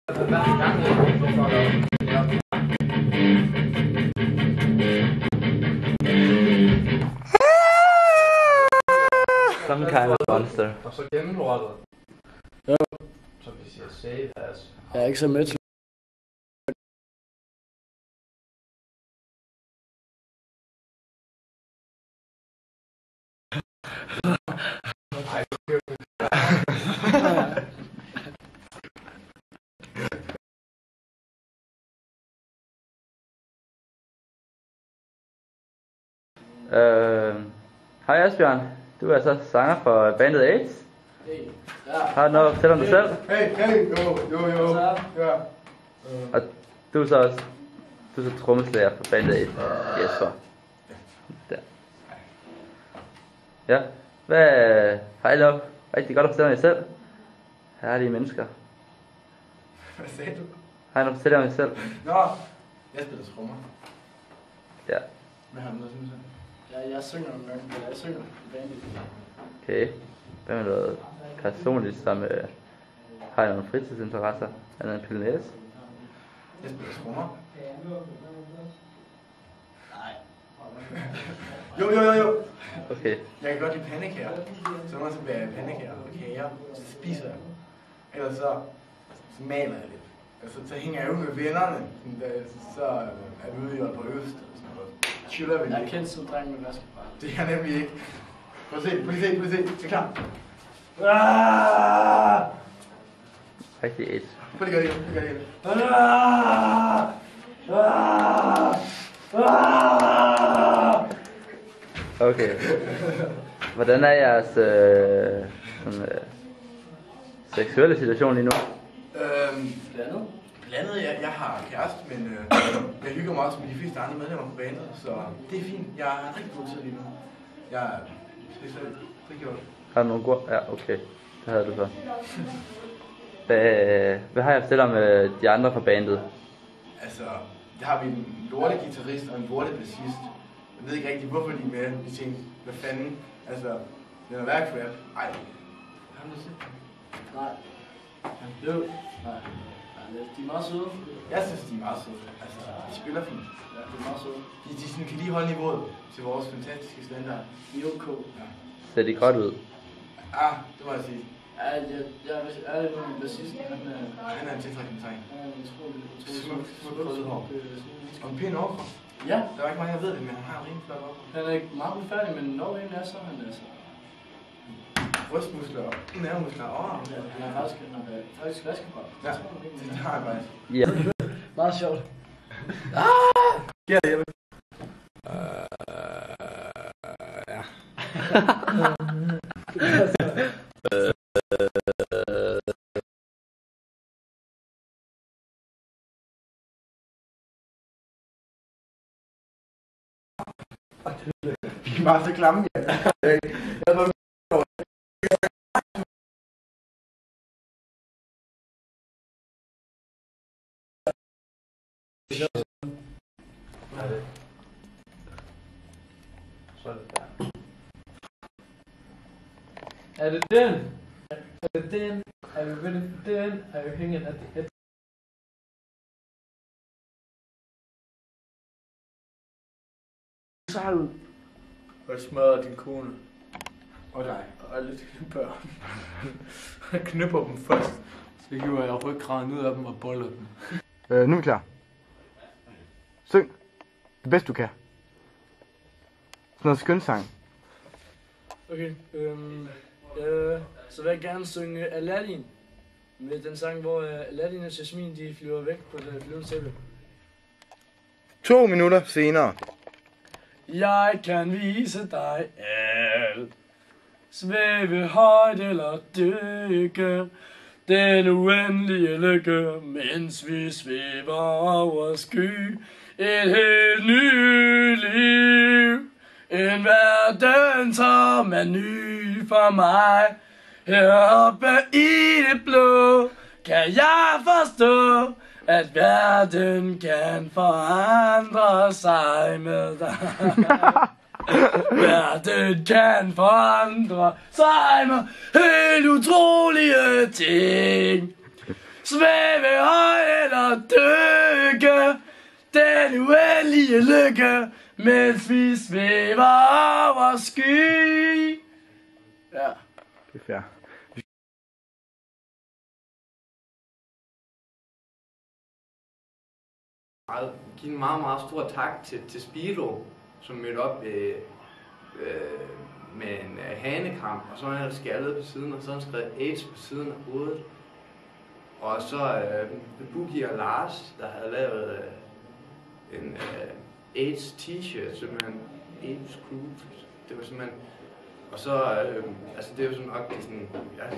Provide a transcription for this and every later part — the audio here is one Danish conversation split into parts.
Some kind of monster. Og så gennemlortet. Jo. Så vi siger save as. Jeg er ikke så med til. Hej Asbjørn, du er så sanger for bandet AIDS. Hey. Ja. Har du noget at fortælle om dig selv? Hey, jo. Ja. Og du er så også trommeslager for bandet AIDS. Jesper. Der. Ja, hej lov. Rigtig godt at fortælle om dig selv. Herlige mennesker. Hvad sagde du? Har I noget at fortælle om dig selv? Nå, jeg spiller trommer. Ja. Hvad har du noget, synes jeg? Ja, jeg synger nogle gange, eller jeg synger i bandet. Okay. Hvad med noget personligt, som har I nogle fritidsinteresser? Andet end pillelæs? Jeg spiller trommer. Nej. Jo. Okay. Jeg kan godt lide pandekager. Så når jeg så bliver pandekager og kager, så spiser jeg. Ellers så maler jeg lidt. Altså, så hænger jeg ud med vennerne. Så er vi ude i Aalborg Øst. Chiller vi lidt. Jeg er kendt som dreng med vaskebræt. Det er jeg nemlig ikke. Prøv at se. Er klar? Rigtig AIDS. Prøv lige at gøre det igen. Okay. Hvordan er jeres seksuelle situation lige nu? Blandet, jeg har kæreste, men jeg hygger mig også med de fleste andre medlemmer på bandet, så det er fint. Jeg er rigtig god tid lige nu. Jeg er seksuelt rigtig godt. Har du nogle gode? Ja, okay. Det havde du så. Hvad har jeg fortalt om de andre fra bandet? Altså, der har vi en lortegitarrist og en lortebassist. Jeg ved ikke rigtig, hvorfor de er med. De tænkte, hvad fanden? Altså, det er værkrap. Ej, har du noget set? Nej. Jo. Nej. De er meget søde. Jeg synes, de er meget søde. Altså, de spiller fint. Ja, de er meget søde. De sådan, kan lige holde niveauet til vores fantastiske standard. De er OK. Ja. Ser de godt ud? Ah, det må jeg sige. Ja, jeg er lidt med min bassist. Han er en tiltrækkende dreng. Han er utrolig Smuk rødt hår. Og en pæn overkrop. Ja. Der er ikke mange, der ved det, men han har en rimelig flot overkrop. Han er ikke meget befærdig, men når en er, så er han altså. Brystmuskler og nervemuskler og Han er faktisk vaskebræt. ja, det har jeg faktisk. Ja. Meget sjovt. Ja, jeg vil. Ja. Vi er bare så klamme, ja. Jeg var Er det den? Er det den? Er vi ready for den? Er vi hanging at the head? Så har du og smadrer din kone. og dig. Og alle dine børn. Jeg knipper dem først. Så hiver jeg ryggraden ud af dem og boller dem. Nu er vi klar. Syng. Det bedste du kan. Sådan noget skønsang. Okay, så vil jeg gerne synge Aladdin. Med den sang, hvor Aladdin og Jasmine, de flyver væk på det flyvende tæppe. 2 minutter senere. Jeg kan vise dig alt. Svæve højt eller dykke. Den uendelige lykke, mens vi svæver over sky. Et helt nyt liv. En verden, som er ny for mig. Heroppe i det blå kan jeg forstå, at verden kan forandre sig med dig. Verden kan forandre sig med helt utrolige ting. Svæve høj eller dykke, den uendelige lykke, mens vi svæver over sky. Ja. Det er fair. Give en meget, meget stor tak til Speedo, som mødte op med en hanekamp, og så havde han skaldet på siden, og så havde han skrevet AIDS på siden af hovedet. Og så Boogie og Lars, der havde lavet en AIDS t-shirt, simpelthen AIDS Crew. Det var simpelthen, og så, altså det er jo sådan nok, sådan,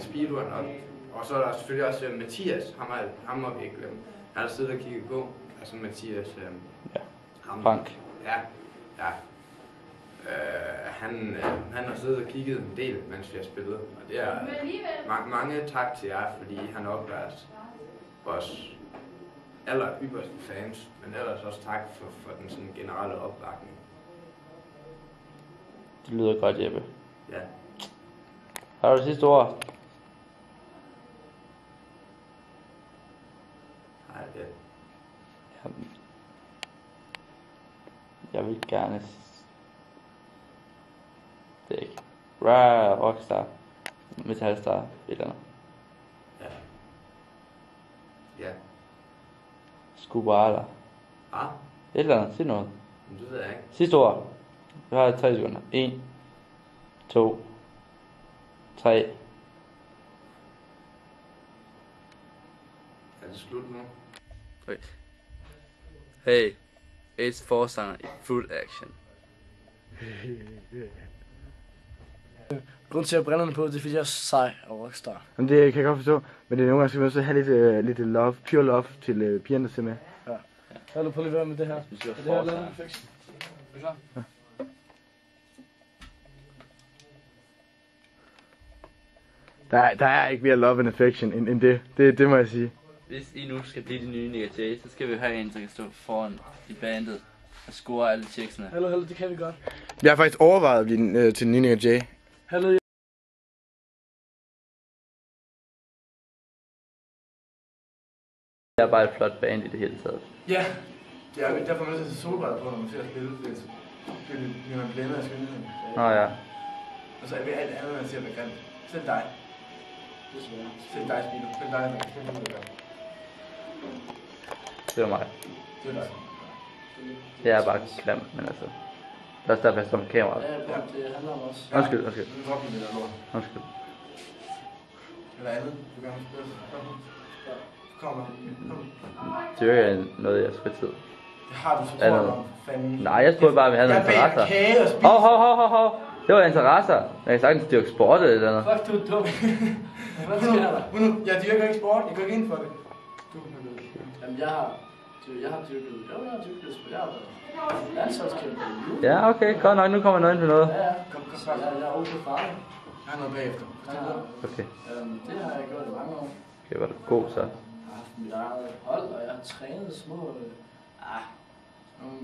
Speedo er nok, og så er der selvfølgelig også Mathias, ham må vi ikke glemme. Han har siddet og kigget på. Altså Mathias, Frank. Ja. Han har siddet og kigget en del, mens vi har spillet. Og det er mange tak til jer, fordi han nok er vores aller ypperste fans. Men ellers også tak for den sådan generelle opbakning. Det lyder godt, Jeppe. Ja. Har du det sidste ord? Nej, det. Jeg vil gerne... Det er ikke... Rockstar. Metalstar. Et eller andet. Ja. Ja. Skubaler. Ah, Et eller andet. Sig noget. men det ved jeg ikke. Sidste ord. Du har 3 sekunder. 1, 2, 3. Er det slut nu? Okay. Hey. AIDS forsanger i fuld action. Grunden til at brillerne på, det er fordi jeg er sej og rockstar. Men det kan jeg godt forstå, men det er nogle gange, skal man også have lidt love, pure love til pigerne, der ser med. Ja. Lad prøve lige at være med det her. Hvis du er Det her er lavet forsanger. en fix. Er du klar? Ja. Der er ikke mere love and affection end det. Det må jeg sige. Hvis I nu skal blive de nye Nick J, så skal vi have en, der kan stå foran i bandet og score alle checksene. Hallo, det kan vi godt. Jeg har faktisk overvejet at blive til Nina og Jay. Hallo, Det er bare et flot band i det hele taget. Ja, det er derfor man nødt til at se solbriller på, når man ser at spille. Det bliver man blændet af skønheden. Nå ja. Og så er alt andet, man ser med grimt. Selv dig. Selv dig, Speedo. Selv dig, der kan spille det. Det var mig. Det er dig. Det er bare grim, men altså. Det er også derfor, jeg står med kameraet. ja, det handler om os. Undskyld. Nu dropper vi det der lort. Undskyld. Eller andet, du gerne vil spørge. Kom. Dyrker jeg noget i jeres fritid? Det har du så Andet. trådt om, fanden. Nej, jeg spurgte bare, om vi havde nogle interesser. Jeg bager kage og spiser. Hov. Det var interesser. Jeg kan sagtens dyrke sport eller et eller andet. Fuck, du er dum. Hvad sker der? Jeg dyrker ikke sport, jeg går ikke ind for det. Jamen, jeg har dyrket, jeg har været landsholdskæmpe. Ja, okay. Godt nok. Nu kommer noget ind på noget. Ja, kom. Jeg er okay farlig. Jeg har noget bagefter. Okay. Det har jeg gjort i mange år. Okay, var du god så? Jeg har haft mit eget hold, og jeg har trænet små, nogle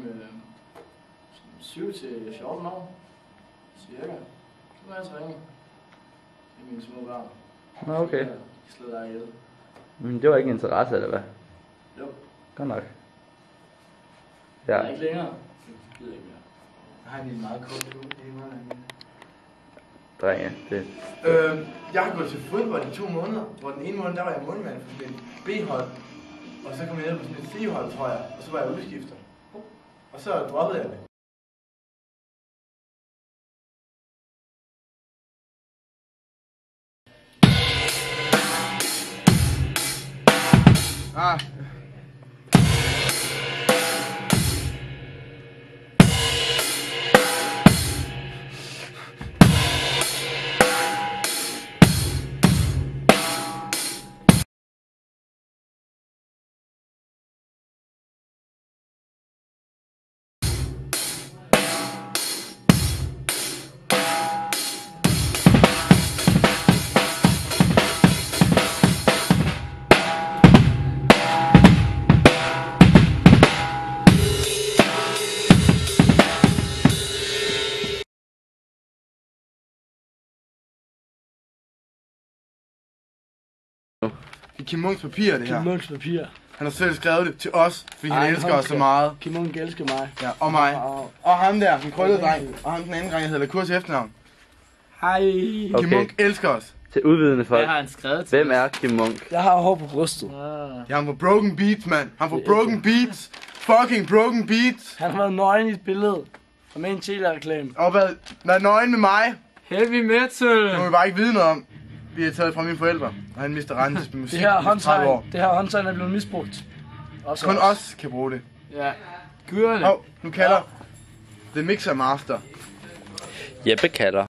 7-14 år, cirka. Så må jeg træne. Det er mine små børn. Nå, okay. De slår dig ihjel. Men det var ikke interesse, eller hvad? Jo, Godt nok. jeg Ja. er ikke længere. Jeg gider ikke mere. Jeg har en meget kort uge. Det er meget langt. Drenge, det... Jeg har gået til fodbold i 2 måneder, hvor den ene måned, der var jeg målmand for sådan et B-hold. Og så kom jeg ned på sådan et C-hold, tror jeg, og så var jeg udskifter. Og så droppede jeg det. Det er Kim Munks papir, det her. Kim Munks papir. Han har selv skrevet det til os, fordi han elsker os så meget. Kim Munk elsker mig. Ja, og mig. Og ham der, den krøllede dreng. Og ham den anden dreng, jeg hedder Kurs efternavn. Hej. Okay. Kim Munk elsker os. Til udvidende folk. Hvad har han skrevet til? Hvem er Kim Munk? Jeg har hår på brystet. Ja, han var Broken Beats, mand. Han var Broken Beats. Fucking Broken Beats. Han har været nøgen i et billede. Og med en telereklame. Og været nøgen med mig. Heavy metal! Det må vi bare ikke vide noget om. Vi har taget fra mine forældre, og han mister retten til musik. Det her i 30 år. håndtegn er blevet misbrugt. Også Kun os kan bruge det. Ja. Guderne. Nu kalder The Mixer Master. Jeppe kalder.